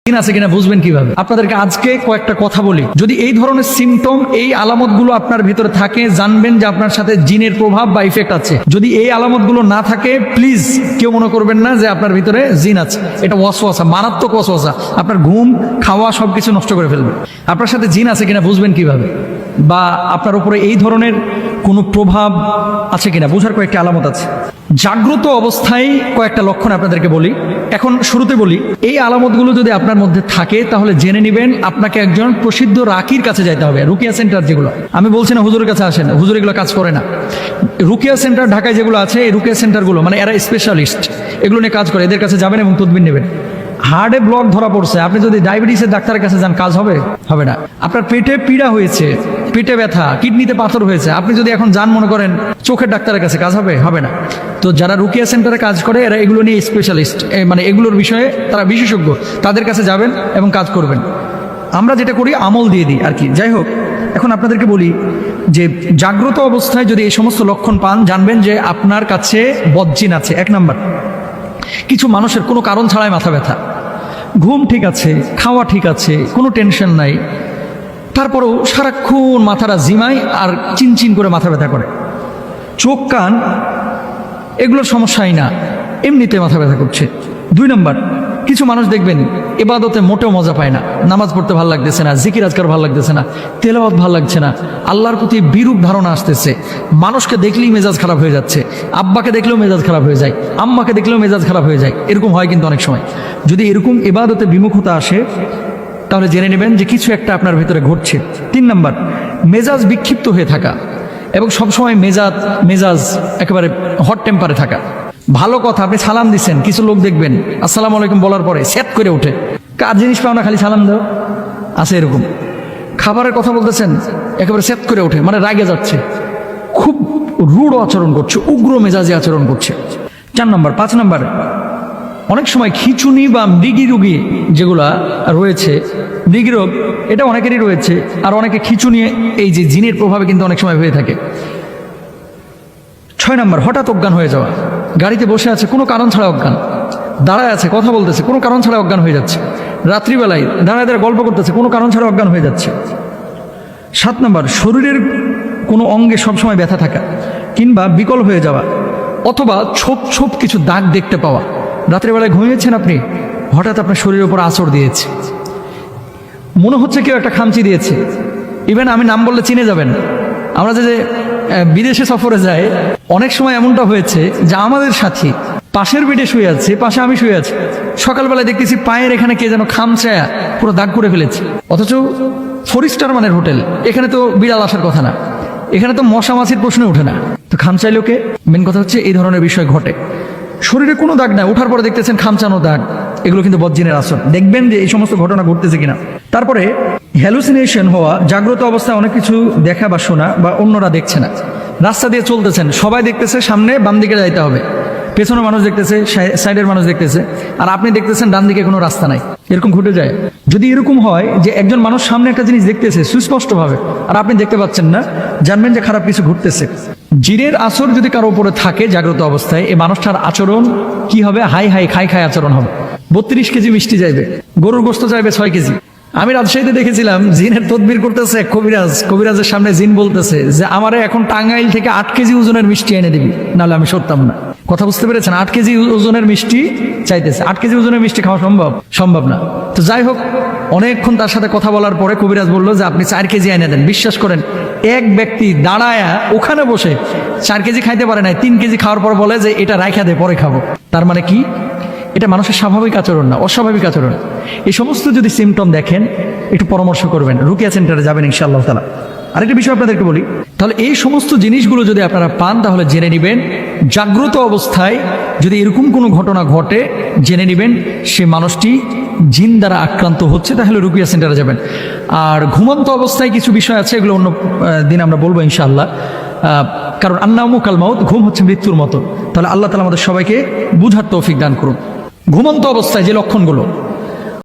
জিন আছে কিনা বুঝবেন কিভাবে? আপনাদেরকে আজকে কয়েকটা কথা বলি। যদি এই ধরনের সিমটম, এই আলামতগুলো আপনার ভিতরে থাকে, জানবেন যে আপনার সাথে জিনের প্রভাব বা ইফেক্ট আছে। যদি এই আলামতগুলো না থাকে, প্লিজ কেউ মনে করবেন না যে আপনার ভিতরে জিন আছে। এটা ওয়াসওয়াসা, মারাত্মক ওয়াসওয়াসা, আপনার ঘুম, খাওয়া সবকিছু নষ্ট করে ফেলবে। আপনার সাথে জিন আছে কিনা বুঝবেন কিভাবে? বা আপনার উপরে এই ধরনের কোনো প্রভাব আছে কিনা বোঝার কয়েকটা আলামত আছে। জাগ্রত অবস্থায় কয়েকটা লক্ষণ আপনাদেরকে বলি। এখন শুরুতে বলি, এই আলামতগুলো যদি আপনার মধ্যে থাকে তাহলে জেনে নেবেন আপনাকে একজন প্রসিদ্ধ রাকির কাছে যাইতে হবে। রুকিয়া সেন্টার যেগুলো, আমি বলছি না হুজুরের কাছে আসেন, হুজুর এগুলো কাজ করে না। রুকিয়া সেন্টার ঢাকায় যেগুলো আছে, এই রুকিয়া সেন্টারগুলো মানে এরা স্পেশালিস্ট, এগুলো নিয়ে কাজ করে। এদের কাছে যাবেন এবং তদবির নেবেন। হার্টে ব্লক ধরা পড়ছে, আপনি যদি ডায়াবেটিসের ডাক্তারের কাছে যান, কাজ হবে? হবে না। আপনার পেটে পীড়া হয়েছে, পেটে ব্যথা, কিডনিতে পাথর হয়েছে, আপনি যদি এখন যান মনে করেন চোখের ডাক্তারের কাছে, কাজ হবে? হবে না। তো যারা রুকিয়া সেন্টারে কাজ করে এরা এগুলো নিয়ে স্পেশালিস্ট, মানে এগুলোর বিষয়ে তারা বিশেষজ্ঞ, তাদের কাছে যাবেন এবং কাজ করবেন। আমরা যেটা করি আমল দিয়ে দিই আর কি। যাই হোক, এখন আপনাদেরকে বলি যে জাগ্রত অবস্থায় যদি এই সমস্ত লক্ষণ পান, জানবেন যে আপনার কাছে বদজিন আছে। এক নাম্বার, কিছু মানুষের কোনো কারণ ছাড়াই মাথা ব্যথা, ঘুম ঠিক আছে, খাওয়া ঠিক আছে, কোনো টেনশন নাই, তারপরেও সারাক্ষণ মাথাটা জিমায় আর চিনচিন করে মাথা ব্যথা করে। চোখ কান এগুলোর সমস্যাই না, এমনিতে মাথা ব্যথা করছে। দুই নম্বর, কিছু মানুষ দেখবেন ইবাদতে মোটেও মজা পায় না, নামাজ পড়তে ভালো লাগতেছে না, জিকির আজকার ভালো লাগতেছে না, তেলাওয়াত ভালো লাগছে না, আল্লাহর প্রতি বিরূপ ধারণা আসতেছে, মানুষকে দেখলেই মেজাজ খারাপ হয়ে যাচ্ছে, আব্বাকে দেখলেও মেজাজ খারাপ হয়ে যায়, আম্মাকে দেখলেও মেজাজ খারাপ হয়ে যায়। এরকম হয় কিন্তু অনেক সময়। যদি এরকম ইবাদতে বিমুখতা আসে তাহলে জেনে নেবেন যে কিছু একটা আপনার ভিতরে ঘটছে। তিন নম্বর, মেজাজ বিক্ষিপ্ত হয়ে থাকা এবং সবসময় মেজাজ একেবারে হট টেম্পারে থাকা। ভালো কথা, আপনি সালাম দিচ্ছেন, কিছু লোক দেখবেন আসসালামু আলাইকুম বলার পরে সেট করে ওঠে, কার জিনিস পাও না খালি সালাম দাও, আছে এরকম। খাবারের কথা বলতেছেন, একেবারে সেট করে ওঠে, মানে রাগে যাচ্ছে, খুব রূঢ় আচরণ করছে, উগ্র মেজাজে আচরণ করছে। 4 নম্বর। 5 নম্বর, অনেক সময় খিচুনি বা মৃগী রোগী যেগুলা রয়েছে, মৃগী রোগ এটা অনেকেরই রয়েছে, আর অনেকে খিচুনি এই যে জিনের প্রভাবে কিন্তু অনেক সময় হয়ে থাকে। 6 নম্বর, হঠাৎ অজ্ঞান হয়ে যাওয়া, গাড়িতে বসে আছে কোনো কারণ ছাড়া অজ্ঞান, দাঁড়ায় আছে কথা বলতেছে কোনো কারণ ছাড়া অজ্ঞান হয়ে যাচ্ছে, রাত্রিবেলায় দাঁড়ায় দাঁড়ায় গল্প করতেছে কোনো কারণ ছাড়া অজ্ঞান হয়ে যাচ্ছে। 7 নম্বর, শরীরের কোনো অঙ্গে সবসময় ব্যথা থাকা কিংবা বিকল হয়ে যাওয়া, অথবা ছোপ ছোপ কিছু দাগ দেখতে পাওয়া। রাত্রিবেলায় ঘুমিয়েছেন আপনি, হঠাৎ আপনার শরীরের উপর আঁচড় দিয়েছে, মনে হচ্ছে কেউ একটা খামচি দিয়েছে। ইভেন আমি নাম বললে চিনে যাবেন। আমরা যে বিদেশে সফরে যাই, অনেক সময় এমনটা হয়েছে যে আমাদের সাথী পাশের বেডে শুয়ে আছে, পাশে আমি শুয়ে আছি, সকালবেলায় দেখতেছি পায়ের এখানে কে যেন খামচায়া পুরো দাগ করে ফেলেছে। অথচ 4 স্টার মানের হোটেল, এখানে তো বিড়াল আসার কথা না, এখানে তো মশা মাছির প্রশ্ন ওঠে না, তো খামচাইলো কে? মেন কথা হচ্ছে এই ধরনের বিষয় ঘটে। শরীরে কোনো দাগ নাই, ওঠার পরে দেখতেছেন খামচানো দাগ, এগুলো কিন্তু বদজিনের আসর। দেখবেন যে এই সমস্ত ঘটনা ঘটতেছে কিনা। তারপরে হ্যালুসিনেশন হওয়া, জাগ্রত অবস্থায় অনেক কিছু দেখা বা শোনা বা অন্যরা দেখছে না। রাস্তা দিয়ে চলতেছেন, সবাই দেখতেছে সামনে বাম দিকে যাইতে হবে, পেছনে মানুষ দেখতেছে, সাইডের মানুষ দেখতেছে, আর আপনি দেখতেছেন ডান দিকে কোনো রাস্তা নাই। এরকম ঘটে যায়। যদি এরকম হয় যে একজন মানুষ সামনে একটা জিনিস দেখতেছে সুস্পষ্টভাবে আর আপনি দেখতে পাচ্ছেন না, জানবেন যে খারাপ কিছু ঘটতেছে। জিনের আসর যদি কারো উপরে থাকে জাগ্রত অবস্থায়, এই মানুষটার আচরণ কি হবে? হাই হাই খাই খাই আচরণ হবে। 32 কেজি মিষ্টি চাইবে, গরুর গোস্ত চাইবে 6 কেজি। আমি রাজশাহীতে দেখেছিলাম জিনের তদবির করতেছে কবিরাজের সামনে জিন বলতেছে যে আমারে এখন টাঙ্গাইল থেকে 8 কেজি ওজনের মিষ্টি এনে দিবি, নাহলে আমি সরতাম না। কথা বুঝতে পেরেছেন? 8 কেজি ওজনের মিষ্টি চাইতেছে। 8 কেজি ওজনের মিষ্টি খাওয়া সম্ভব না। তো যাই হোক, অনেকক্ষণ তার সাথে কথা বলার পরে কবিরাজ বললো যে আপনি 4 কেজি এনে দেন। বিশ্বাস করেন, এক ব্যক্তি দাঁড়ায়া ওখানে বসে 4 কেজি খাইতে পারে নাই, 3 কেজি খাওয়ার পর বলে যে এটা রাইখা দে, পরে খাবো। তার মানে কি? এটা মানুষের স্বাভাবিক আচরণ না, অস্বাভাবিক আচরণ। এই সমস্ত যদি সিমটম দেখেন, একটু পরামর্শ করবেন, রুকিয়া সেন্টারে যাবেন ইনশাআল্লাহ তাআলা। আরেকটা বিষয় আপনাদেরকে বলি, তাহলে এই সমস্ত জিনিসগুলো যদি আপনারা পান তাহলে জেনে নেবেন জাগ্রত অবস্থায় যদি এরকম কোনো ঘটনা ঘটে, জেনে নেবেন সে মানুষটি জিন দ্বারা আক্রান্ত হচ্ছে, তাহলে রুকিয়া সেন্টারে যাবেন। আর ঘুমন্ত অবস্থায় কিছু বিষয় আছে, এগুলো অন্য দিন আমরা বলবো ইনশাআল্লাহ। কারণ আন্নাউমু কাল মাউত, ঘুম হচ্ছে মৃত্যুর মতো। তাহলে আল্লাহ তাআলা আমাদের সবাইকে বুঝার তৌফিক দান করুন। ঘুমন্ত অবস্থায় যে লক্ষণগুলো,